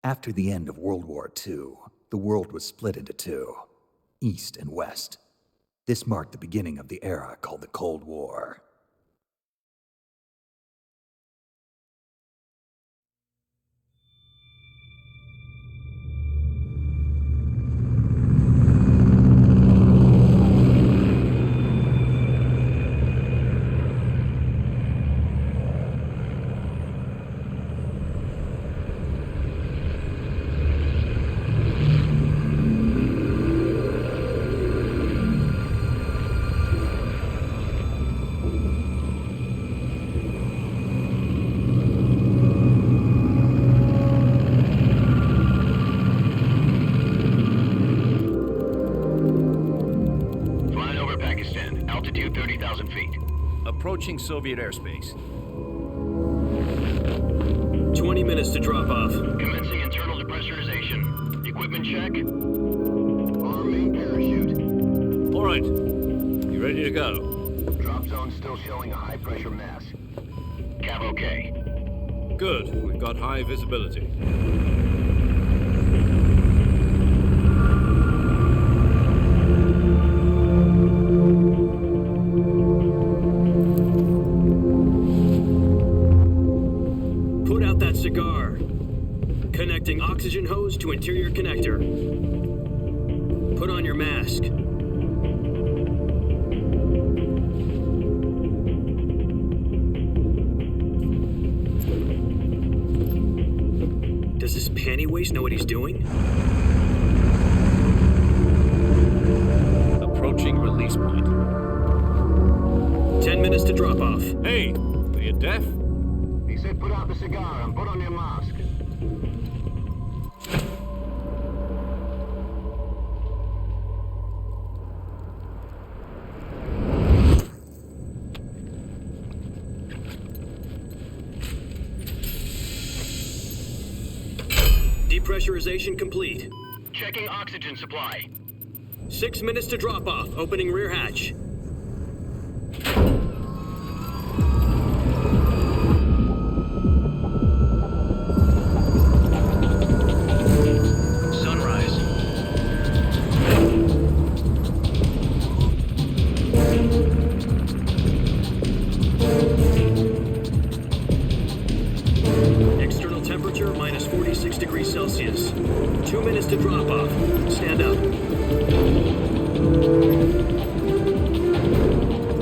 After the end of World War II, the world was split into two, East and West. This marked the beginning of the era called the Cold War. Altitude 30,000 feet. Approaching Soviet airspace. 20 minutes to drop off. Commencing internal depressurization. Equipment check. Arm main parachute. All right. You ready to go? Drop zone still showing a high pressure mass. Cav okay. Good. We've got high visibility. Cigar. Connecting oxygen hose to interior connector. Put on your mask. Does this panty waste know what he's doing? Approaching release point. 10 minutes to drop off. Hey, are you deaf? He said put out the cigar and put on your mask. Depressurization complete. Checking oxygen supply. 6 minutes to drop off. Opening rear hatch. Celsius. 2 minutes to drop off. Stand up.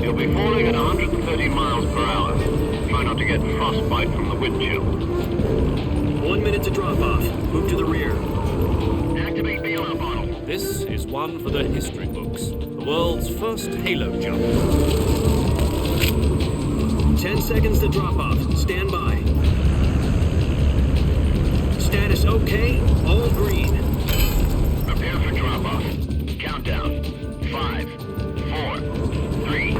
You'll be falling at 130 miles per hour. Try not to get frostbite from the wind chill. 1 minute to drop off. Move to the rear. Activate bailout bottle. This is one for the history books. The world's first halo jump. 10 seconds to drop off. Stand by. Status okay, all green. Prepare for drop-off. Countdown. 5, 4, 3,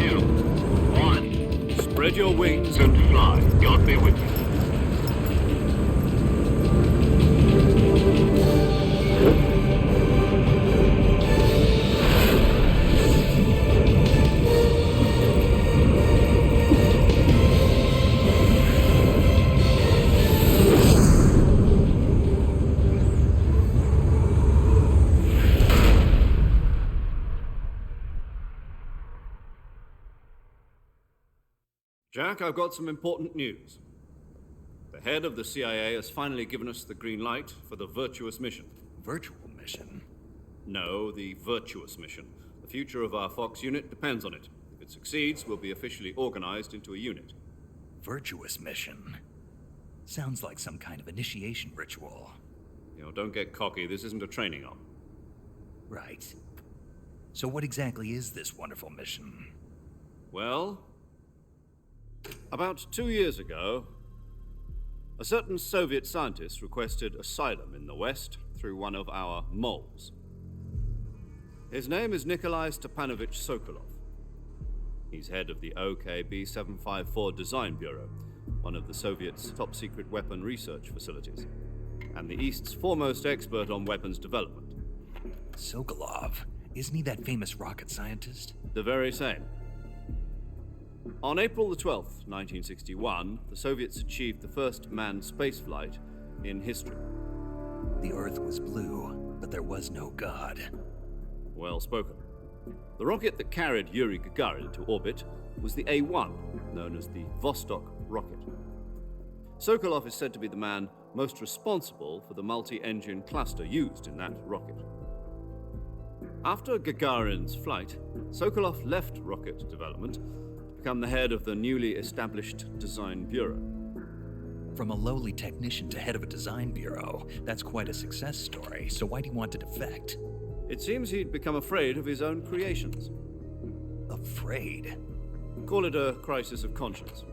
2, 1. Spread your wings and fly. God be with you. Jack, I've got some important news. The head of the CIA has finally given us the green light for the Virtuous mission. Virtual mission? No, the Virtuous mission. The future of our Fox unit depends on it. If it succeeds, we'll be officially organized into a unit. Virtuous mission? Sounds like some kind of initiation ritual. Don't get cocky. This isn't a training op. Right. So what exactly is this wonderful mission? Well, about 2 years ago, a certain Soviet scientist requested asylum in the West through one of our moles. His name is Nikolai Stepanovich Sokolov. He's head of the OKB-754 Design Bureau, one of the Soviets' top-secret weapon research facilities, and the East's foremost expert on weapons development. Sokolov? Isn't he that famous rocket scientist? The very same. On April the 12th, 1961, the Soviets achieved the first manned spaceflight in history. The Earth was blue, but there was no God. Well spoken. The rocket that carried Yuri Gagarin to orbit was the A-1, known as the Vostok rocket. Sokolov is said to be the man most responsible for the multi-engine cluster used in that rocket. After Gagarin's flight, Sokolov left rocket development to become the head of the newly established Design Bureau. From a lowly technician to head of a design bureau, that's quite a success story, so why do you want to defect? It seems he'd become afraid of his own creations. Afraid? Call it a crisis of conscience.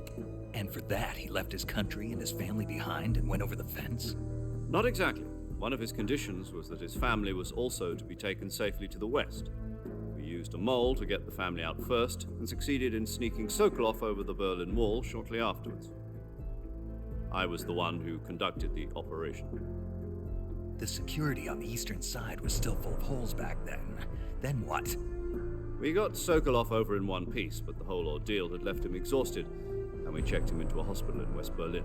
And for that, he left his country and his family behind and went over the fence? Not exactly. One of his conditions was that his family was also to be taken safely to the west. We used a mole to get the family out first and succeeded in sneaking Sokolov over the Berlin Wall shortly afterwards. I was the one who conducted the operation. The security on the eastern side was still full of holes back then. Then what? We got Sokolov over in one piece, but the whole ordeal had left him exhausted, and we checked him into a hospital in West Berlin.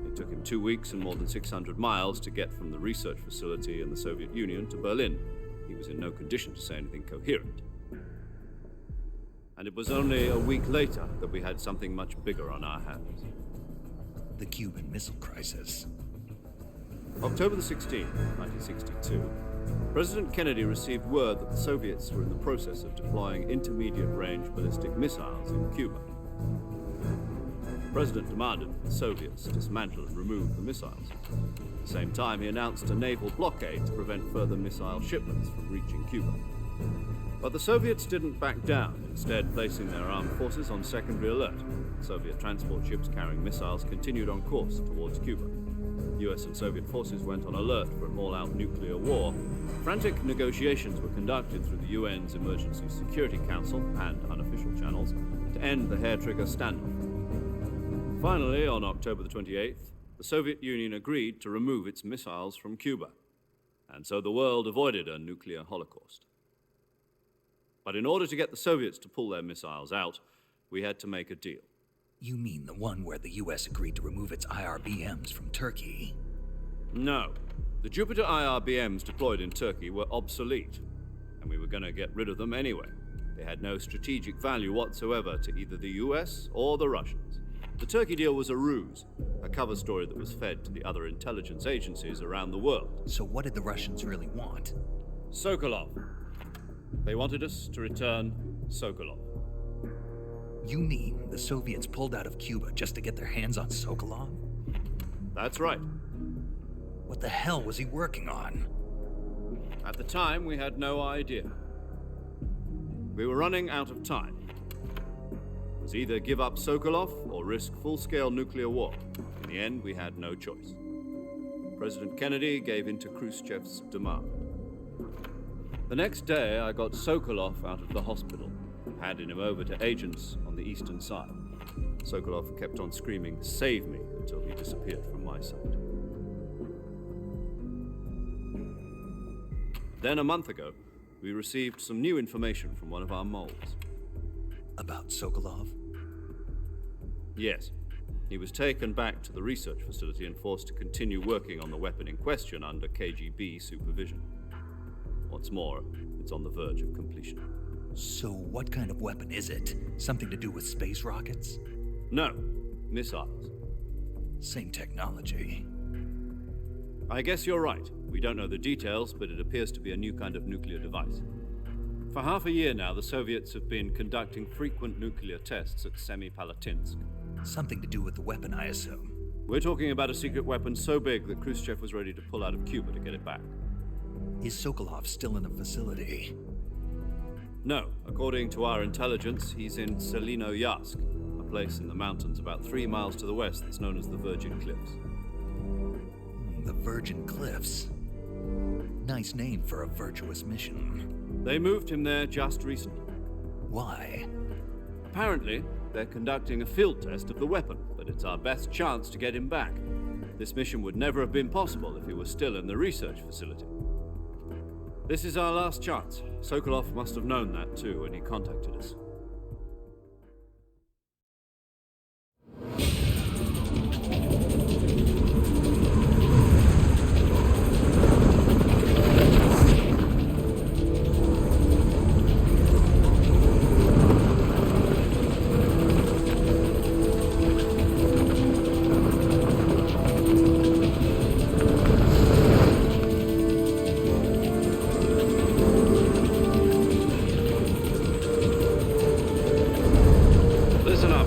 It took him 2 weeks and more than 600 miles to get from the research facility in the Soviet Union to Berlin. He was in no condition to say anything coherent. And it was only a week later that we had something much bigger on our hands. The Cuban Missile Crisis. October the 16th, 1962, President Kennedy received word that the Soviets were in the process of deploying intermediate-range ballistic missiles in Cuba. The President demanded that the Soviets dismantle and remove the missiles. At the same time, he announced a naval blockade to prevent further missile shipments from reaching Cuba. But the Soviets didn't back down, instead placing their armed forces on secondary alert. Soviet transport ships carrying missiles continued on course towards Cuba. US and Soviet forces went on alert for an all-out nuclear war. Frantic negotiations were conducted through the UN's Emergency Security Council and unofficial channels to end the hair-trigger standoff. Finally, on October the 28th, the Soviet Union agreed to remove its missiles from Cuba, and so the world avoided a nuclear holocaust. But in order to get the Soviets to pull their missiles out, we had to make a deal. You mean the one where the US agreed to remove its IRBMs from Turkey? No. The Jupiter IRBMs deployed in Turkey were obsolete, and we were going to get rid of them anyway. They had no strategic value whatsoever to either the US or the Russians. The Turkey deal was a ruse, a cover story that was fed to the other intelligence agencies around the world. So what did the Russians really want? Sokolov. They wanted us to return Sokolov. You mean the Soviets pulled out of Cuba just to get their hands on Sokolov? That's right. What the hell was he working on? At the time, we had no idea. We were running out of time. It was either give up Sokolov or risk full-scale nuclear war. In the end, we had no choice. President Kennedy gave in to Khrushchev's demand. The next day, I got Sokolov out of the hospital, handing him over to agents on the eastern side. Sokolov kept on screaming, "Save me," until he disappeared from my sight. Then a month ago, we received some new information from one of our moles. About Sokolov? Yes. He was taken back to the research facility and forced to continue working on the weapon in question under KGB supervision. What's more, it's on the verge of completion. So what kind of weapon is it? Something to do with space rockets? No, missiles. Same technology. I guess you're right. We don't know the details, but it appears to be a new kind of nuclear device. For half a year now, the Soviets have been conducting frequent nuclear tests at Semipalatinsk. Something to do with the weapon, I assume. We're talking about a secret weapon so big that Khrushchev was ready to pull out of Cuba to get it back. Is Sokolov still in the facility? No. According to our intelligence, he's in Selinoyarsk, a place in the mountains about 3 miles to the west that's known as the Virgin Cliffs. The Virgin Cliffs. Nice name for a virtuous mission. They moved him there just recently. Why? Apparently, they're conducting a field test of the weapon, but it's our best chance to get him back. This mission would never have been possible if he was still in the research facility. This is our last chance. Sokolov must have known that too when he contacted us.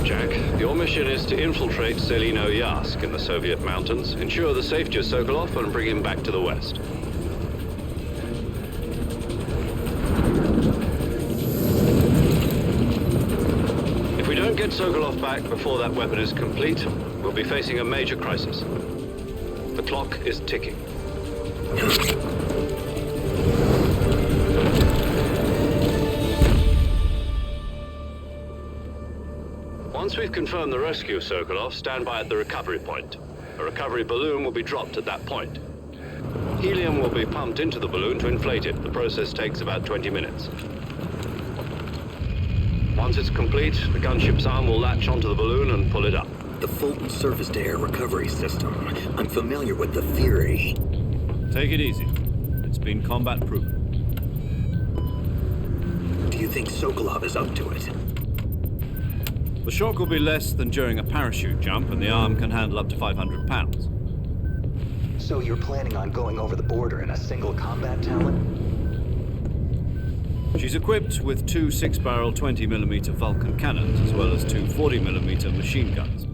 Jack. Your mission is to infiltrate Selino Yask in the Soviet mountains, ensure the safety of Sokolov, and bring him back to the West. If we don't get Sokolov back before that weapon is complete, we'll be facing a major crisis. The clock is ticking. Once we've confirmed the rescue of Sokolov, stand by at the recovery point. A recovery balloon will be dropped at that point. Helium will be pumped into the balloon to inflate it. The process takes about 20 minutes. Once it's complete, the gunship's arm will latch onto the balloon and pull it up. The Fulton surface-to-air recovery system. I'm familiar with the theory. Take it easy. It's been combat-proven. Do you think Sokolov is up to it? The shock will be less than during a parachute jump, and the arm can handle up to 500 pounds. So you're planning on going over the border in a single combat talent? She's equipped with two 6-barrel 20mm Vulcan cannons, as well as two 40mm machine guns.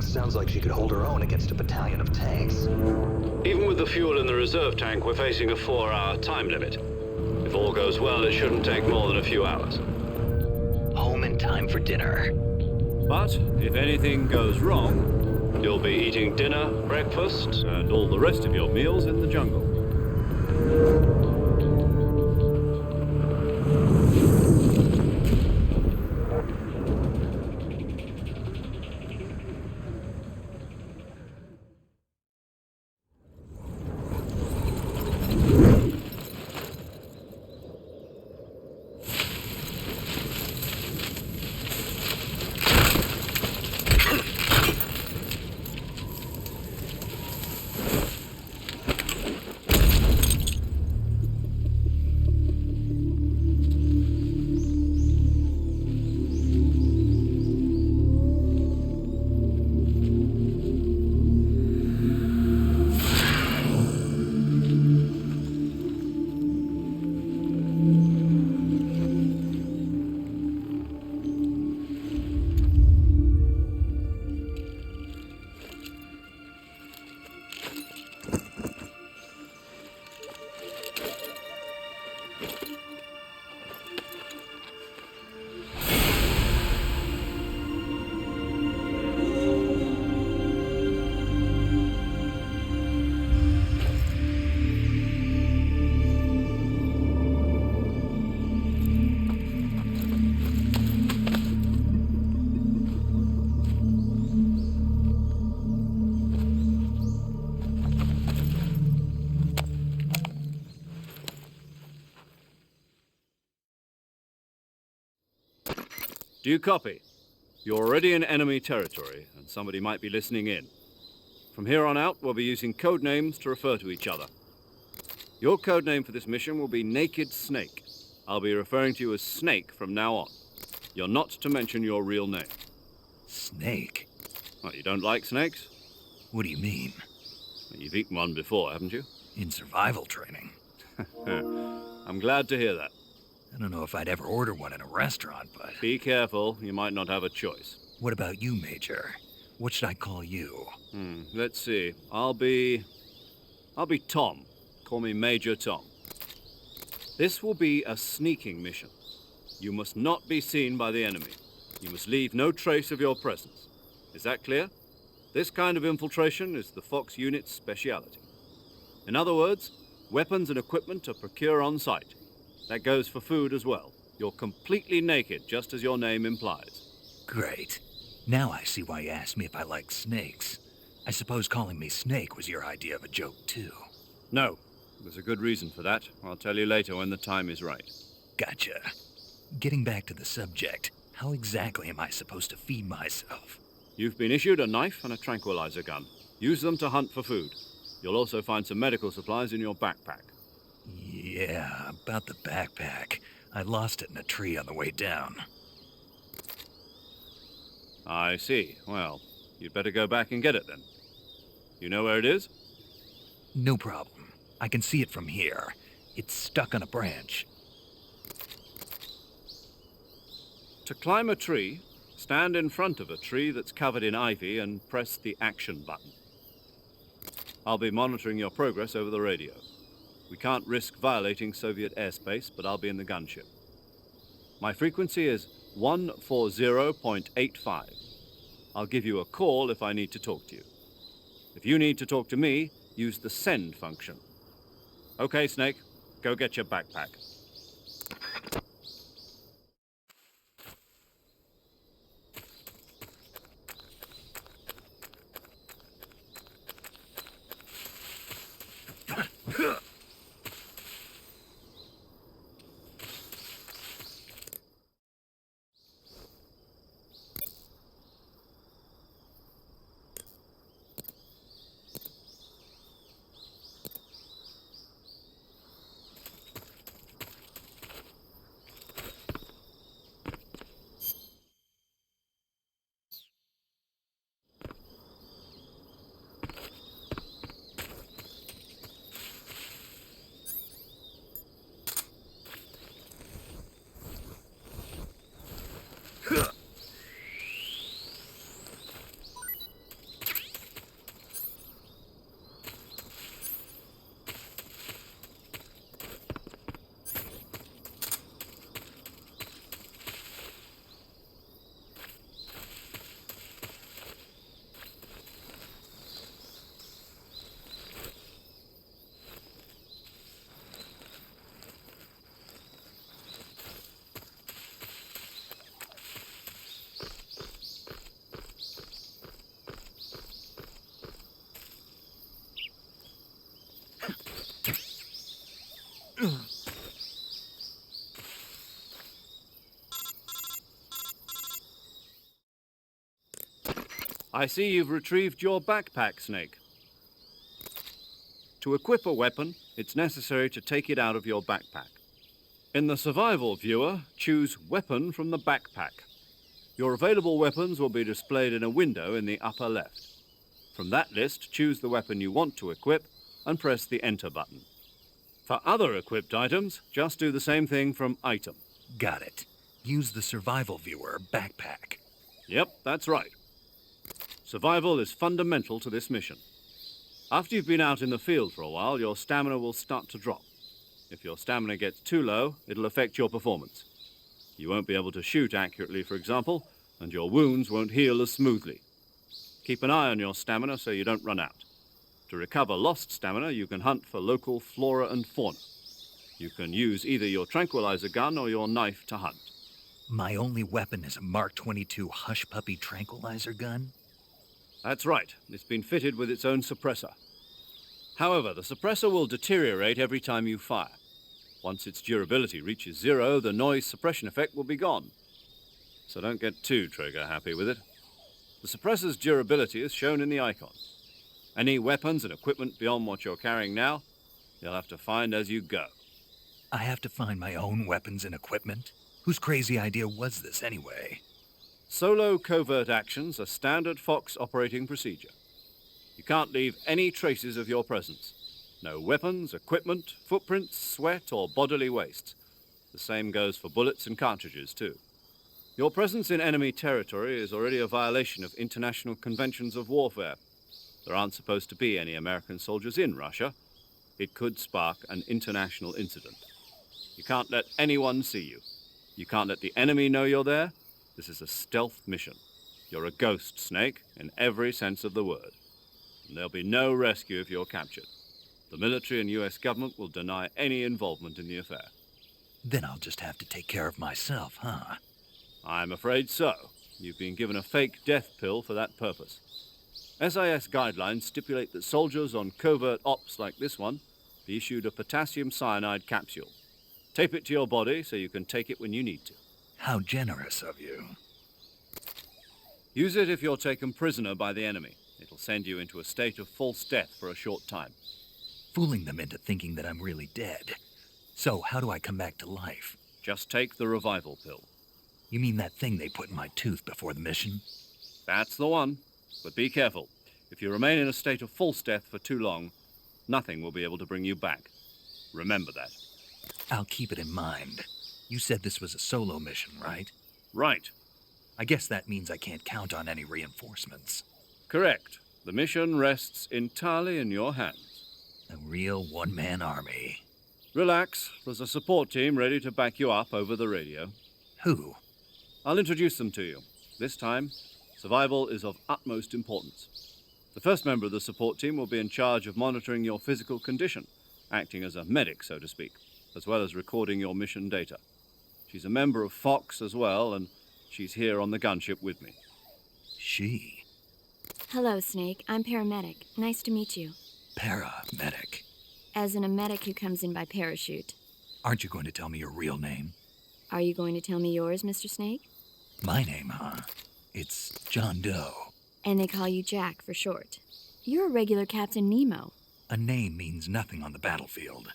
Sounds like she could hold her own against a battalion of tanks. Even with the fuel in the reserve tank, we're facing a 4-hour time limit. If all goes well, it shouldn't take more than a few hours. Home in time for dinner. But if anything goes wrong, you'll be eating dinner, breakfast, and all the rest of your meals in the jungle. Do you copy? You're already in enemy territory, and somebody might be listening in. From here on out, we'll be using code names to refer to each other. Your code name for this mission will be Naked Snake. I'll be referring to you as Snake from now on. You're not to mention your real name. Snake? Well, you don't like snakes? What do you mean? Well, you've eaten one before, haven't you? In survival training. I'm glad to hear that. I don't know if I'd ever order one in a restaurant, but... Be careful, you might not have a choice. What about you, Major? What should I call you? Let's see. I'll be Tom. Call me Major Tom. This will be a sneaking mission. You must not be seen by the enemy. You must leave no trace of your presence. Is that clear? This kind of infiltration is the Fox unit's speciality. In other words, weapons and equipment are procured on site. That goes for food as well. You're completely naked, just as your name implies. Great. Now I see why you asked me if I like snakes. I suppose calling me Snake was your idea of a joke, too. No. There's a good reason for that. I'll tell you later when the time is right. Gotcha. Getting back to the subject, how exactly am I supposed to feed myself? You've been issued a knife and a tranquilizer gun. Use them to hunt for food. You'll also find some medical supplies in your backpack. Yeah, about the backpack. I lost it in a tree on the way down. I see. Well, you'd better go back and get it then. You know where it is? No problem. I can see it from here. It's stuck on a branch. To climb a tree, Stand in front of a tree that's covered in ivy and press the action button. I'll be monitoring your progress over the radio. We can't risk violating Soviet airspace, but I'll be in the gunship. My frequency is 140.85. I'll give you a call if I need to talk to you. If you need to talk to me, use the send function. Okay, Snake, go get your backpack. I see you've retrieved your backpack, Snake. To equip a weapon, it's necessary to take it out of your backpack. In the survival viewer, choose Weapon from the backpack. Your available weapons will be displayed in a window in the upper left. From that list, choose the weapon you want to equip and press the Enter button. For other equipped items, just do the same thing from Item. Got it. Use the survival viewer backpack. Yep, that's right. Survival is fundamental to this mission. After you've been out in the field for a while, your stamina will start to drop. If your stamina gets too low, it'll affect your performance. You won't be able to shoot accurately, for example, and your wounds won't heal as smoothly. Keep an eye on your stamina so you don't run out. To recover lost stamina, you can hunt for local flora and fauna. You can use either your tranquilizer gun or your knife to hunt. My only weapon is a Mark 22 Hush Puppy tranquilizer gun? That's right. It's been fitted with its own suppressor. However, the suppressor will deteriorate every time you fire. Once its durability reaches 0, the noise suppression effect will be gone. So don't get too trigger-happy with it. The suppressor's durability is shown in the icon. Any weapons and equipment beyond what you're carrying now, you'll have to find as you go. I have to find my own weapons and equipment? Whose crazy idea was this anyway? Solo covert actions are standard Fox operating procedure. You can't leave any traces of your presence. No weapons, equipment, footprints, sweat, or bodily waste. The same goes for bullets and cartridges, too. Your presence in enemy territory is already a violation of international conventions of warfare. There aren't supposed to be any American soldiers in Russia. It could spark an international incident. You can't let anyone see you. You can't let the enemy know you're there. This is a stealth mission. You're a ghost, Snake, in every sense of the word. And there'll be no rescue if you're captured. The military and US government will deny any involvement in the affair. Then I'll just have to take care of myself, huh? I'm afraid so. You've been given a fake death pill for that purpose. SIS guidelines stipulate that soldiers on covert ops like this one be issued a potassium cyanide capsule. Tape it to your body so you can take it when you need to. How generous of you. Use it if you're taken prisoner by the enemy. It'll send you into a state of false death for a short time. Fooling them into thinking that I'm really dead. So how do I come back to life? Just take the revival pill. You mean that thing they put in my tooth before the mission? That's the one. But be careful. If you remain in a state of false death for too long, nothing will be able to bring you back. Remember that. I'll keep it in mind. You said this was a solo mission, right? Right. I guess that means I can't count on any reinforcements. Correct. The mission rests entirely in your hands. A real one-man army. Relax. There's a support team ready to back you up over the radio. Who? I'll introduce them to you. This time, survival is of utmost importance. The first member of the support team will be in charge of monitoring your physical condition, acting as a medic, so to speak, as well as recording your mission data. She's a member of Fox as well, and she's here on the gunship with me. She. Hello, Snake. I'm paramedic. Nice to meet you. Paramedic. As in a medic who comes in by parachute. Aren't you going to tell me your real name? Are you going to tell me yours, Mr. Snake? My name, huh? It's John Doe. And they call you Jack for short. You're a regular Captain Nemo. A name means nothing on the battlefield.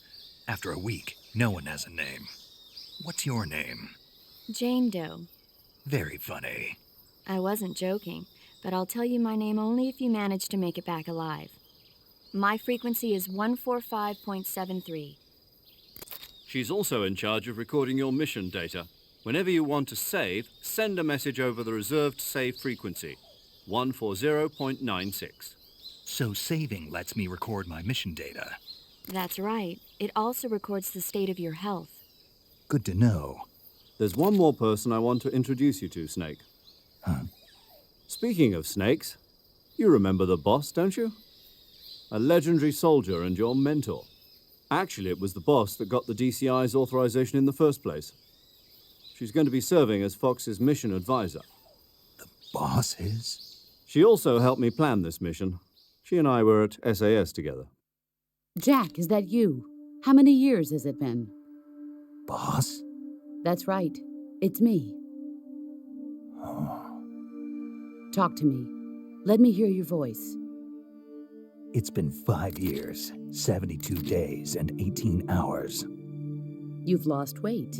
After a week, no one has a name. What's your name? Jane Doe. Very funny. I wasn't joking, but I'll tell you my name only if you manage to make it back alive. My frequency is 145.73. She's also in charge of recording your mission data. Whenever you want to save, send a message over the reserved save frequency, 140.96. So saving lets me record my mission data. That's right. It also records the state of your health. Good to know. There's one more person I want to introduce you to, Snake. Huh? Speaking of snakes, you remember the boss, don't you? A legendary soldier and your mentor. Actually, it was the boss that got the DCI's authorization in the first place. She's going to be serving as Fox's mission advisor. The boss is? She also helped me plan this mission. She and I were at SAS together. Jack, is that you? How many years has it been? Boss? That's right. It's me. Oh. Talk to me. Let me hear your voice. It's been 5 years, 72 days, and 18 hours. You've lost weight.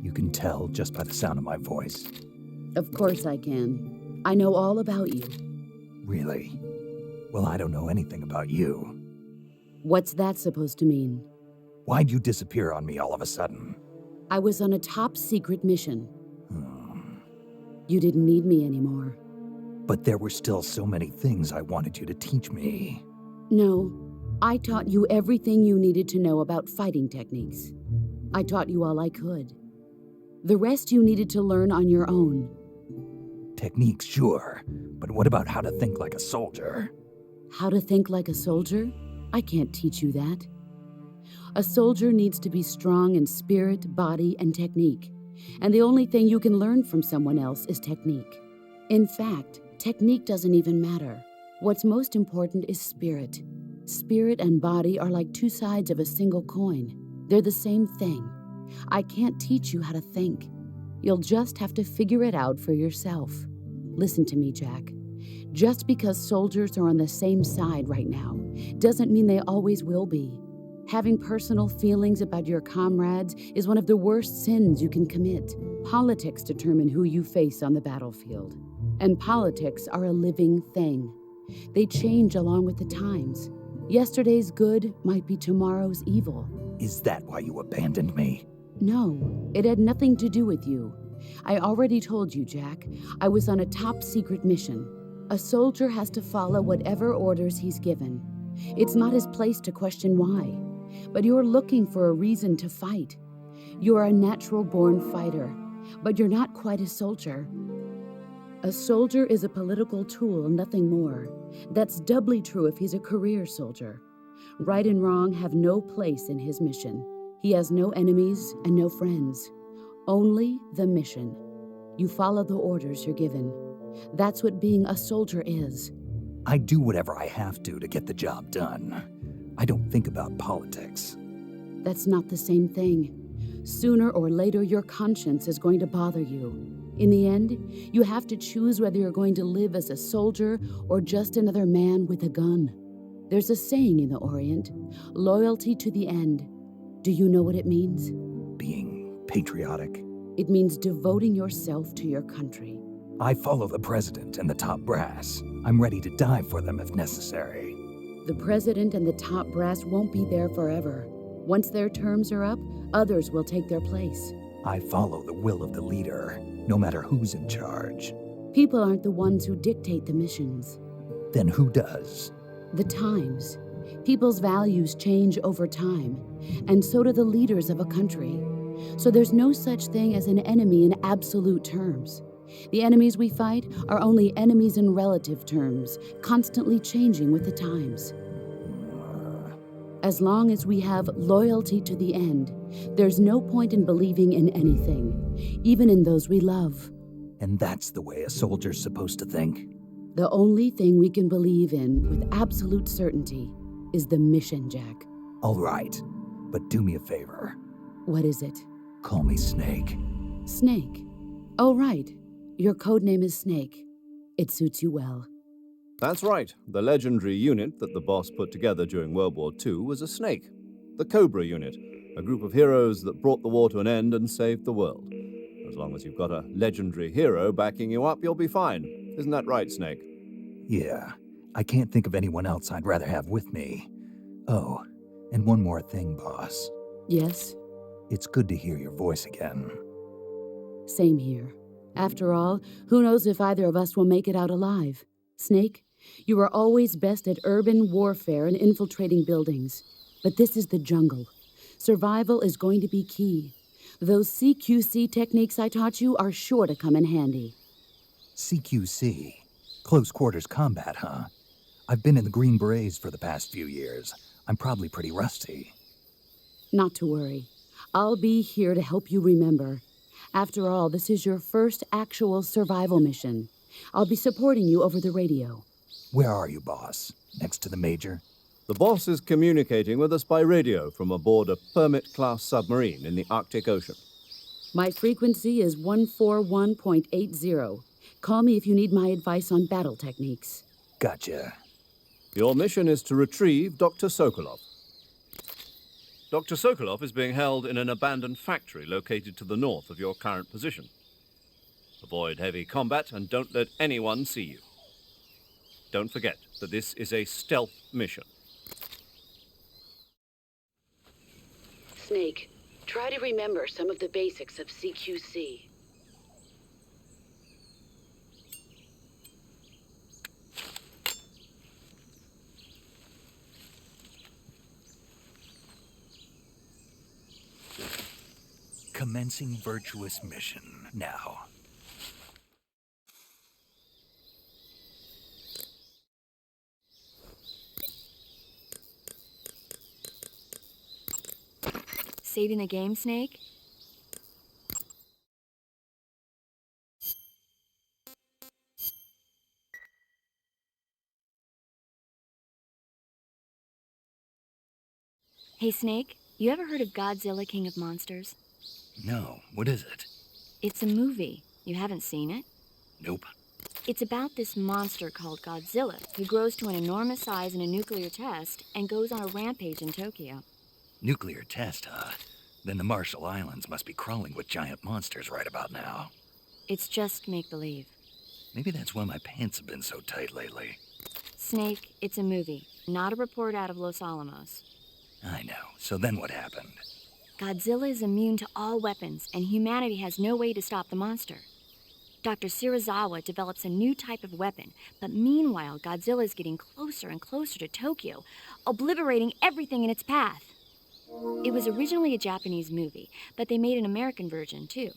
You can tell just by the sound of my voice. Of course I can. I know all about you. Really? Well, I don't know anything about you. What's that supposed to mean? Why'd you disappear on me all of a sudden? I was on a top-secret mission. You didn't need me anymore. But there were still so many things I wanted you to teach me. No, I taught you everything you needed to know about fighting techniques. I taught you all I could. The rest you needed to learn on your own. Techniques, sure. But what about how to think like a soldier? How to think like a soldier? I can't teach you that. A soldier needs to be strong in spirit, body, and technique. And the only thing you can learn from someone else is technique. In fact, technique doesn't even matter. What's most important is spirit. Spirit and body are like two sides of a single coin. They're the same thing. I can't teach you how to think. You'll just have to figure it out for yourself. Listen to me, Jack. Just because soldiers are on the same side right now doesn't mean they always will be. Having personal feelings about your comrades is one of the worst sins you can commit. Politics determine who you face on the battlefield. And politics are a living thing. They change along with the times. Yesterday's good might be tomorrow's evil. Is that why you abandoned me? No, it had nothing to do with you. I already told you, Jack. I was on a top-secret mission. A soldier has to follow whatever orders he's given. It's not his place to question why. But you're looking for a reason to fight. You're a natural-born fighter, but you're not quite a soldier. A soldier is a political tool, nothing more. That's doubly true if he's a career soldier. Right and wrong have no place in his mission. He has no enemies and no friends. Only the mission. You follow the orders you're given. That's what being a soldier is. I do whatever I have to get the job done. I don't think about politics. That's not the same thing. Sooner or later, your conscience is going to bother you. In the end, you have to choose whether you're going to live as a soldier or just another man with a gun. There's a saying in the Orient, loyalty to the end. Do you know what it means? Being patriotic. It means devoting yourself to your country. I follow the president and the top brass. I'm ready to die for them if necessary. The president and the top brass won't be there forever. Once their terms are up, others will take their place. I follow the will of the leader, no matter who's in charge. People aren't the ones who dictate the missions. Then who does? The times. People's values change over time, and so do the leaders of a country. So there's no such thing as an enemy in absolute terms. The enemies we fight are only enemies in relative terms, constantly changing with the times. As long as we have loyalty to the end, there's no point in believing in anything, even in those we love. And that's the way a soldier's supposed to think? The only thing we can believe in with absolute certainty is the mission, Jack. All right, but do me a favor. What is it? Call me Snake. Snake. Oh, right. Your code name is Snake. It suits you well. That's right. The legendary unit that the boss put together during World War II was a snake. The Cobra unit, a group of heroes that brought the war to an end and saved the world. As long as you've got a legendary hero backing you up, you'll be fine. Isn't that right, Snake? Yeah, I can't think of anyone else I'd rather have with me. Oh, and one more thing, boss. Yes? It's good to hear your voice again. Same here. After all, who knows if either of us will make it out alive? Snake, you are always best at urban warfare and infiltrating buildings. But this is the jungle. Survival is going to be key. Those CQC techniques I taught you are sure to come in handy. CQC? Close quarters combat, huh? I've been in the Green Berets for the past few years. I'm probably pretty rusty. Not to worry. I'll be here to help you remember. After all, this is your first actual survival mission. I'll be supporting you over the radio. Where are you, boss? Next to the Major? The boss is communicating with us by radio from aboard a Permit-class submarine in the Arctic Ocean. My frequency is 141.80. Call me if you need my advice on battle techniques. Gotcha. Your mission is to retrieve Dr. Sokolov. Dr. Sokolov is being held in an abandoned factory located to the north of your current position. Avoid heavy combat and don't let anyone see you. Don't forget that this is a stealth mission. Snake, try to remember some of the basics of CQC. Commencing virtuous mission now. Saving the game, Snake? Hey, Snake, you ever heard of Godzilla, King of Monsters? No, what is it? It's a movie. You haven't seen it? Nope. It's about this monster called Godzilla, who grows to an enormous size in a nuclear test and goes on a rampage in Tokyo. Nuclear test, huh? Then the Marshall Islands must be crawling with giant monsters right about now. It's just make-believe. Maybe that's why my pants have been so tight lately. Snake, it's a movie, not a report out of Los Alamos. I know. So then what happened? Godzilla is immune to all weapons, and humanity has no way to stop the monster. Dr. Shirazawa develops a new type of weapon, but meanwhile, Godzilla is getting closer and closer to Tokyo, obliterating everything in its path. It was originally a Japanese movie, but they made an American version, too.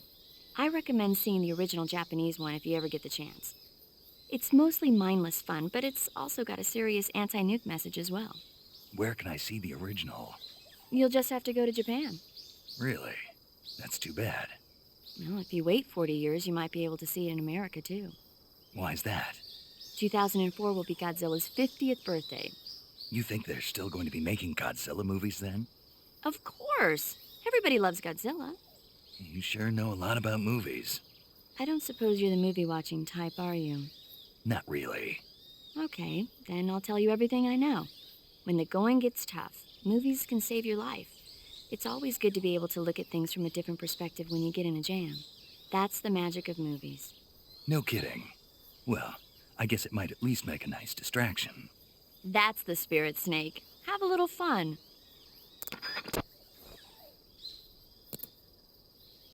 I recommend seeing the original Japanese one if you ever get the chance. It's mostly mindless fun, but it's also got a serious anti-nuke message as well. Where can I see the original? You'll just have to go to Japan. Really? That's too bad. Well, if you wait 40 years, you might be able to see it in America, too. Why's that? 2004 will be Godzilla's 50th birthday. You think they're still going to be making Godzilla movies then? Of course! Everybody loves Godzilla. You sure know a lot about movies. I don't suppose you're the movie-watching type, are you? Not really. Okay, then I'll tell you everything I know. When the going gets tough, movies can save your life. It's always good to be able to look at things from a different perspective when you get in a jam. That's the magic of movies. No kidding. Well, I guess it might at least make a nice distraction. That's the spirit, Snake. Have a little fun.